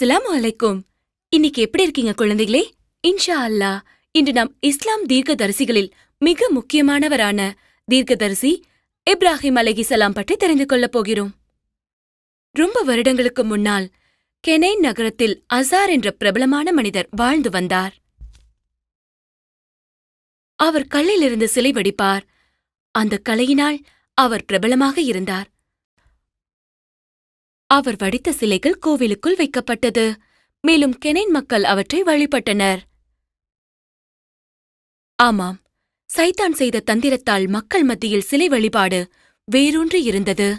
அஸ்ஸலாமு அலைக்கும். இன்னைக்கு எப்படி இருக்கீங்க குழந்தைகளே? இன்ஷா அல்லாஹ் இன்று நாம் இஸ்லாம் தீர்க்கதரிசிகளில் மிக முக்கியமானவரான தீர்க்கதரிசி இப்ராஹிம் அலைஹிஸ்ஸலாம் பற்றி தெரிந்து கொள்ளப் போகிறோம். ரொம்ப வருடங்களுக்கு முன்னால் கெனைன் நகரத்தில் அசார் என்ற பிரபலமான மனிதர் வாழ்ந்து வந்தார். அவர் கல்லிலிருந்து சிலை வடிப்பார். அந்த கலையினால் அவர் பிரபலமாக இருந்தார். அவர் வடித்த சிலைகள் கோவிலுக்குள் வைக்கப்பட்டது. மேலும் கெனைன் மக்கள் அவற்றை வழிபட்டனர். ஆமாம், சைத்தான் செய்த தந்திரத்தால் மக்கள் மத்தியில் சிலை வழிபாடு வேரூன்றி இருந்தது.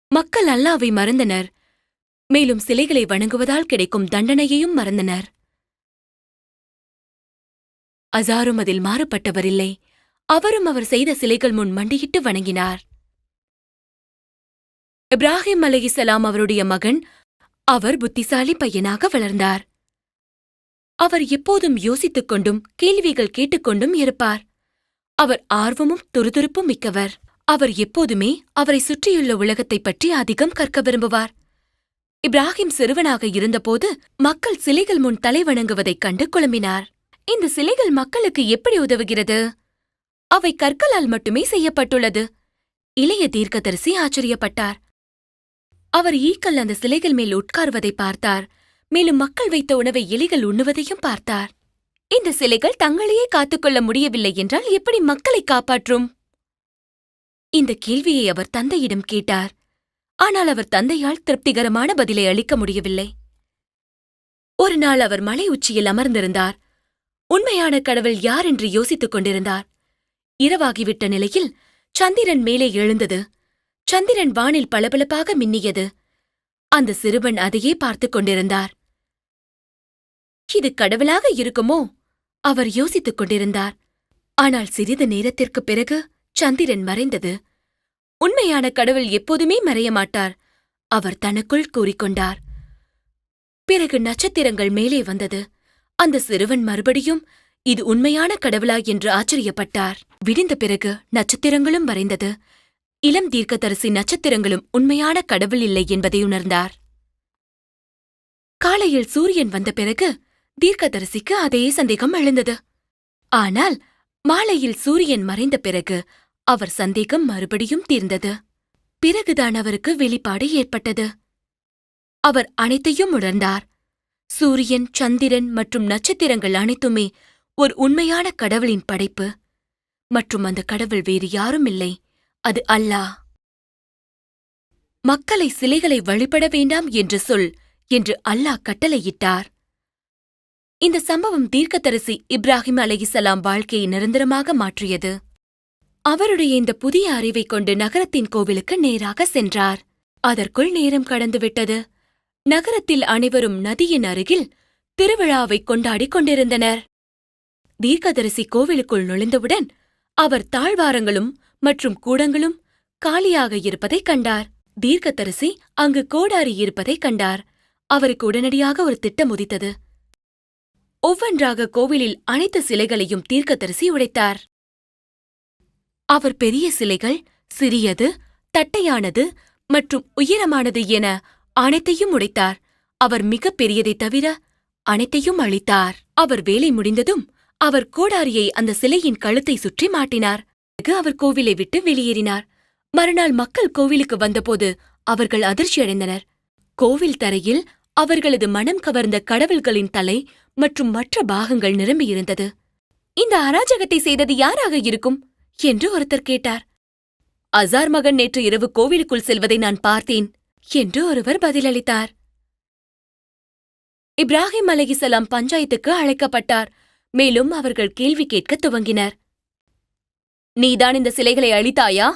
மக்கள் அல்லாஹ்வை மறந்தனர். மேலும் சிலைகளை வணங்குவதால் கிடைக்கும் தண்டனையையும் மறந்தனர். அசாரும் அதில் மாறுபட்டவரில்லை. அவரும் அவர் செய்த சிலைகள் முன் மண்டியிட்டு வணங்கினார். இப்ராஹிம் அலைஹிஸ்ஸலாம் அவருடைய மகன். அவர் புத்திசாலி பையனாக வளர்ந்தார். அவர் எப்போதும் யோசித்துக் கொண்டும் கேள்விகள் கேட்டுக்கொண்டும் இருப்பார். அவர் ஆர்வமும் துருதுருப்பும் மிக்கவர். அவர் எப்போதுமே அவரை சுற்றியுள்ள உலகத்தைப் பற்றி அதிகம் கற்க விரும்புவார். இப்ராஹிம் சிறுவனாக இருந்தபோது மக்கள் சிலைகள் முன் தலை வணங்குவதைக் கண்டு குழம்பினார். இந்த சிலைகள் மக்களுக்கு எப்படி உதவுகிறது? அவை கற்களால் மட்டுமே செய்யப்பட்டுள்ளது. இளைய தீர்க்கதரிசி ஆச்சரியப்பட்டார். அவர் ஈக்கள் அந்த சிலைகள் மேல் உட்கார்வதை பார்த்தார். மேலும் மக்கள் வைத்த உணவை எலிகள் உண்ணுவதையும் பார்த்தார். இந்த சிலைகள் தங்களையே காத்துக்கொள்ள முடியவில்லை என்றால் எப்படி மக்களை காப்பாற்றும்? இந்த கேள்வியை அவர் தந்தையிடம் கேட்டார். ஆனால் அவர் தந்தையால் திருப்திகரமான பதிலை அளிக்க முடியவில்லை. ஒரு நாள் அவர் மலை உச்சியில் அமர்ந்திருந்தார். உண்மையான கடவுள் யார் என்று யோசித்துக் கொண்டிருந்தார். இரவாகிவிட்ட நிலையில் சந்திரன் மேலே எழுந்தது. சந்திரன் வானில் பளபளப்பாக மின்னியது. அந்த சிறுவன் அதையே பார்த்துக் கொண்டிருந்தார். இது கடவுளாக இருக்குமோ? அவர் யோசித்துக் கொண்டிருந்தார். ஆனால் சிறிது நேரத்திற்குப் பிறகு சந்திரன் மறைந்தது. உண்மையான கடவுள் எப்போதுமே மறைய மாட்டார், அவர் தனக்குள் கூறிக்கொண்டார். பிறகு நட்சத்திரங்கள் மேலே வந்தது. அந்த சிறுவன் மறுபடியும் இது உண்மையான கடவுளா என்று ஆச்சரியப்பட்டார். விடிந்த பிறகு நட்சத்திரங்களும் மறைந்தது. இளம் தீர்க்கதரிசி நட்சத்திரங்களும் உண்மையான கடவுள் இல்லை என்பதை உணர்ந்தார். காலையில் சூரியன் வந்த பிறகு தீர்க்கதரிசிக்கு அதே சந்தேகம் எழுந்தது. ஆனால் மாலையில் சூரியன் மறைந்த பிறகு அவர் சந்தேகம் மறுபடியும் தீர்ந்தது. பிறகுதான் அவருக்கு வெளிப்பாடு ஏற்பட்டது. அவர் அனைத்தையும் உணர்ந்தார். சூரியன், சந்திரன் மற்றும் நட்சத்திரங்கள் அனைத்துமே ஒரு உண்மையான கடவுளின் படைப்பு. மற்றும் அந்த கடவுள் வேறு யாரும் இல்லை, அது அல்லாஹ். மக்களை சிலைகளை வழிபட வேண்டாம் என்று சொல் என்று அல்லாஹ் கட்டளையிட்டார். இந்த சம்பவம் தீர்க்கதரிசி இப்ராஹிம் அலைஹிஸ்ஸலாம் வாழ்க்கையை நிரந்தரமாக மாற்றியது. அவருடைய இந்த புதிய அறிவைக் கொண்டு நகரத்தின் கோவிலுக்கு நேராக சென்றார். அதற்குள் நேரம் கடந்துவிட்டது. நகரத்தில் அனைவரும் நதியின் அருகில் திருவிழாவைக் கொண்டாடிக் கொண்டிருந்தனர். தீர்க்கதரிசி கோவிலுக்குள் நுழைந்தவுடன் அவர் தாழ்வாரங்களும் மற்றும் கூடங்களும் காலியாக இருப்பதைக் கண்டார். தீர்க்கதரிசி அங்கு கோடாரி இருப்பதைக் கண்டார். அவருக்கு உடனடியாக ஒரு திட்டம் உதித்தது. ஒவ்வொன்றாக கோவிலில் அனைத்து சிலைகளையும் தீர்க்கதரிசி உடைத்தார். அவர் பெரிய சிலைகள், சிறியது, தட்டையானது மற்றும் உயரமானது என அனைத்தையும் உடைத்தார். அவர் மிகப் பெரியதைத் தவிர அனைத்தையும் அழித்தார். அவர் வேலை முடிந்ததும் அவர் கோடாரியை அந்த சிலையின் கழுத்தை சுற்றி மாட்டினார். பிறகு அவர் கோவிலை விட்டு வெளியேறினார். மறுநாள் மக்கள் கோவிலுக்கு வந்தபோது அவர்கள் அதிர்ச்சியடைந்தனர். கோவில் தரையில் அவர்களது மனம் கவர்ந்த கடவுள்களின் தலை மற்றும் மற்ற பாகங்கள் நிரம்பியிருந்தது. இந்த அராஜகத்தை செய்தது யாராக இருக்கும் என்று ஒருத்தர் கேட்டார். அசார் மகன் நேற்று இரவு கோவிலுக்குள் செல்வதை நான் பார்த்தேன் என்று ஒருவர் பதிலளித்தார். இப்ராஹிம் அலைஹிஸ்ஸலாம் பஞ்சாயத்துக்கு அழைக்கப்பட்டார். மேலும் அவர்கள் கேள்வி கேட்க துவங்கினர். நீதான் இந்த சிலைகளை அழித்தாயா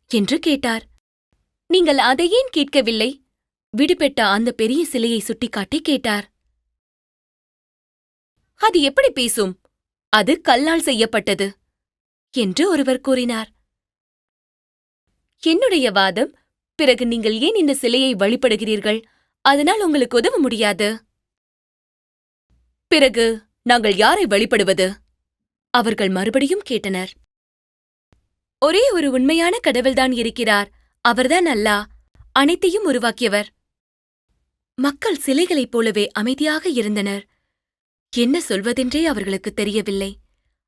என்று கேட்டார். நீங்கள் அதை ஏன் கேட்கவில்லை? விடுபெட்ட அந்த பெரிய சிலையை சுட்டிக்காட்டி கேட்டார். அது எப்படி பேசும்? அது கல்லால் செய்யப்பட்டது என்று ஒருவர் கூறினார். என்னுடைய வாதம், பிறகு நீங்கள் ஏன் இந்த சிலையை வழிபடுகிறீர்கள்? அதனால் உங்களுக்கு உதவ முடியாது. பிறகு நாங்கள் யாரை வழிபடுவது? அவர்கள் மறுபடியும் கேட்டனர். ஒரே ஒரு உண்மையான கடவுள்தான் இருக்கிறார். அவர்தான் அல்லாஹ், அனைத்தையும் உருவாக்கியவர். மக்கள் சிலைகளைப் போலவே அமைதியாக இருந்தனர். என்ன சொல்வதென்றே அவர்களுக்கு தெரியவில்லை.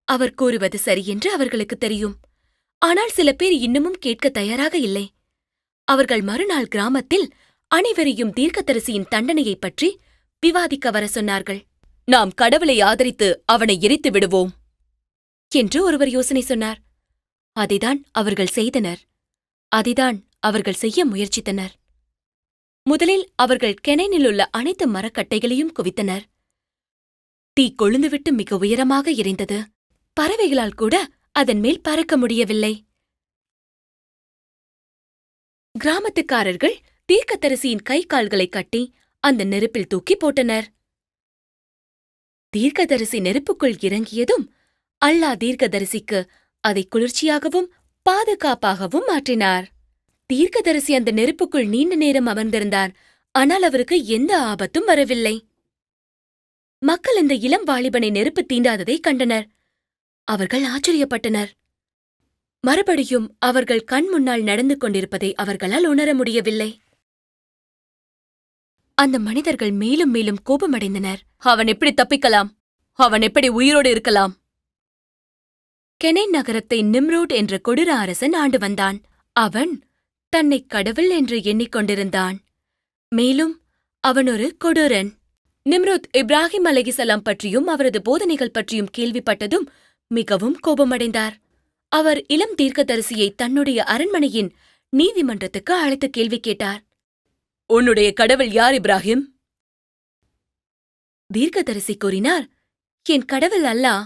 அவர் கூறுவது சரியென்று அவர்களுக்கு தெரியும். ஆனால் சில பேர் இன்னமும் கேட்க தயாராக இல்லை. அவர்கள் மறுநாள் கிராமத்தில் அனைவரையும் தீர்க்கதரிசியின் தண்டனையைப் பற்றி விவாதிக்க வர சொன்னார்கள். நாம் கடவுளை ஆதரித்து அவனை எரித்து விடுவோம் என்று ஒருவர் யோசனை சொன்னார். அதைதான் அவர்கள் செய்தனர். அதைதான் அவர்கள் செய்ய முயற்சித்தனர். முதலில் அவர்கள் கெனைனிலுள்ள அனைத்து மரக்கட்டைகளையும் குவித்தனர். தீ கொழுந்துவிட்டு மிக உயரமாக எரிந்தது. பறவைகளால் கூட அதன் மேல் பறக்க முடியவில்லை. கிராமத்துக்காரர்கள் தீர்க்கதரிசியின் கை கால்களை கட்டி அந்த நெருப்பில் தூக்கி போட்டனர். தீர்க்கதரிசி நெருப்புக்குள் இறங்கியதும் அல்லாஹ் தீர்க்கதரிசிக்கு அதை குளிர்ச்சியாகவும் பாதுகாப்பாகவும் மாற்றினார். தீர்க்கதரிசி அந்த நெருப்புக்குள் நீண்ட நேரம் அமர்ந்திருந்தார். ஆனால் அவருக்கு எந்த ஆபத்தும் வரவில்லை. மக்கள் இந்த இளம் வாலிபனை நெருப்பு தீண்டாததை கண்டனர். அவர்கள் ஆச்சரியப்பட்டனர். மறுபடியும் அவர்கள் கண் முன்னால் நடந்து கொண்டிருப்பதை அவர்களால் உணர முடியவில்லை. அந்த மனிதர்கள் மேலும் மேலும் கோபமடைந்தனர். அவன் எப்படி தப்பிக்கலாம்? அவன் எப்படி உயிரோடு இருக்கலாம்? கெனைன் நகரத்தை நிம்ரோட் என்ற கொடூர அரசன் ஆண்டு வந்தான். அவன் தன்னை கடவுள் என்று எண்ணிக்கொண்டிருந்தான். மேலும் அவன் ஒரு கொடூரன். நிம்ரோத் இப்ராஹிம் அலைஹிஸ்ஸலாம் பற்றியும் அவரது போதனைகள் பற்றியும் கேள்விப்பட்டதும் மிகவும் கோபமடைந்தார். அவர் இளம் தீர்க்கதரிசியை தன்னுடைய அரண்மனையின் நீதிமன்றத்துக்கு அழைத்து கேள்வி கேட்டார். உன்னுடைய கடவுள் யார் இப்ராஹிம்? தீர்க்கதரிசி கூறினார், என் கடவுள் அல்லாஹ்.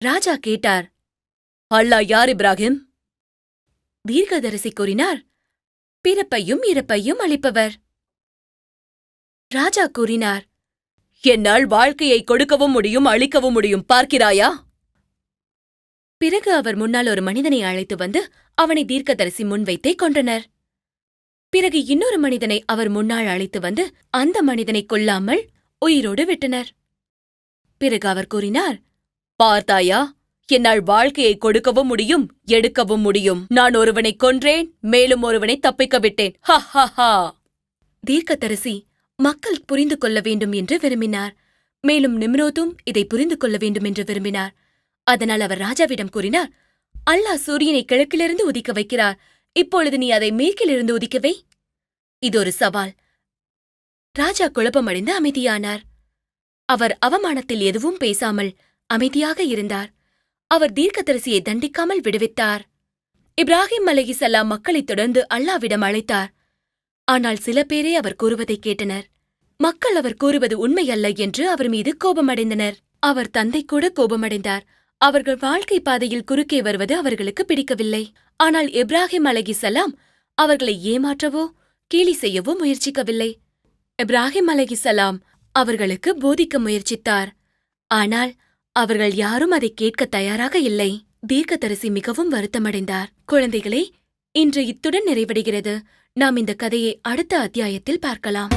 ராஜா கேட்டார், அல்லாஹ் யார் இப்ராஹிம்? தீர்க்கதரிசி கூறினார், பிறப்பையும் இறப்பையும் அளிப்பவர். ராஜா கூறினார், என்னால் வாழ்க்கையை கொடுக்கவும் முடியும் அளிக்கவும் முடியும், பார்க்கிறாயா? பிறகு அவர் முன்னால் ஒரு மனிதனை அழைத்து வந்து அவனை தீர்க்கதரிசி முன்வைத்தே கொன்றனர். பிறகு இன்னொரு மனிதனை அவர் முன்னால் அழைத்து வந்து அந்த மனிதனை கொல்லாமல் உயிரோடு விட்டனர். பிறகு அவர் கூறினார், பார்த்தாயா, என்னால் வாழ்க்கையை கொடுக்கவும் முடியும் எடுக்கவும் முடியும். நான் ஒருவனை கொன்றேன், மேலும் ஒருவனை தப்பிக்க விட்டேன். ஹா ஹா ஹா. தீர்க்கதரிசி மக்கள் புரிந்து கொள்ள வேண்டும் என்று விரும்பினார். மேலும் நிம்ரோதும் இதை புரிந்து கொள்ள வேண்டும் என்று விரும்பினார். அதனால் அவர் ராஜாவிடம் கூறினார், அல்லாஹ் சூரியனை கிழக்கிலிருந்து உதிக்க வைக்கிறார். இப்பொழுது நீ அதை மேற்கிலிருந்து உதிக்கவை. இது ஒரு சவால். ராஜா குழப்பமடைந்து அமைதியானார். அவர் அவமானத்தில் எதுவும் பேசாமல் அமைதியாக இருந்தார். அவர் தீர்க்கதரிசியை தண்டிக்காமல் விடுவித்தார். இப்ராஹிம் அலைஹிஸ்ஸலாம் மக்களைத் தொடர்ந்து அல்லாவிடம் அழைத்தார். ஆனால் சில பேரே அவர் கூறுவதை கேட்டனர். மக்கள் அவர் கூறுவது உண்மையல்ல என்று அவர் மீது கோபமடைந்தனர். அவர் தந்தை கூட கோபமடைந்தார். அவர்கள் வாழ்க்கை பாதையில் குறுக்கே வருவது அவர்களுக்கு பிடிக்கவில்லை. ஆனால் இப்ராஹிம் அலைஹிஸ்ஸலாம் அவர்களை ஏமாற்றவோ கேலி செய்யவோ முயற்சிக்கவில்லை. இப்ராஹிம் அலைஹிஸ்ஸலாம் அவர்களுக்கு போதிக்க முயற்சித்தார். ஆனால் அவர்கள் யாரும் அதை கேட்க தயாராக இல்லை. தீர்க்கதரிசி மிகவும் வருத்தமடைந்தார். குழந்தைகளே, இன்று இத்துடன் நிறைவடைகிறது. நாம் இந்த கதையை அடுத்த அத்தியாயத்தில் பார்க்கலாம்.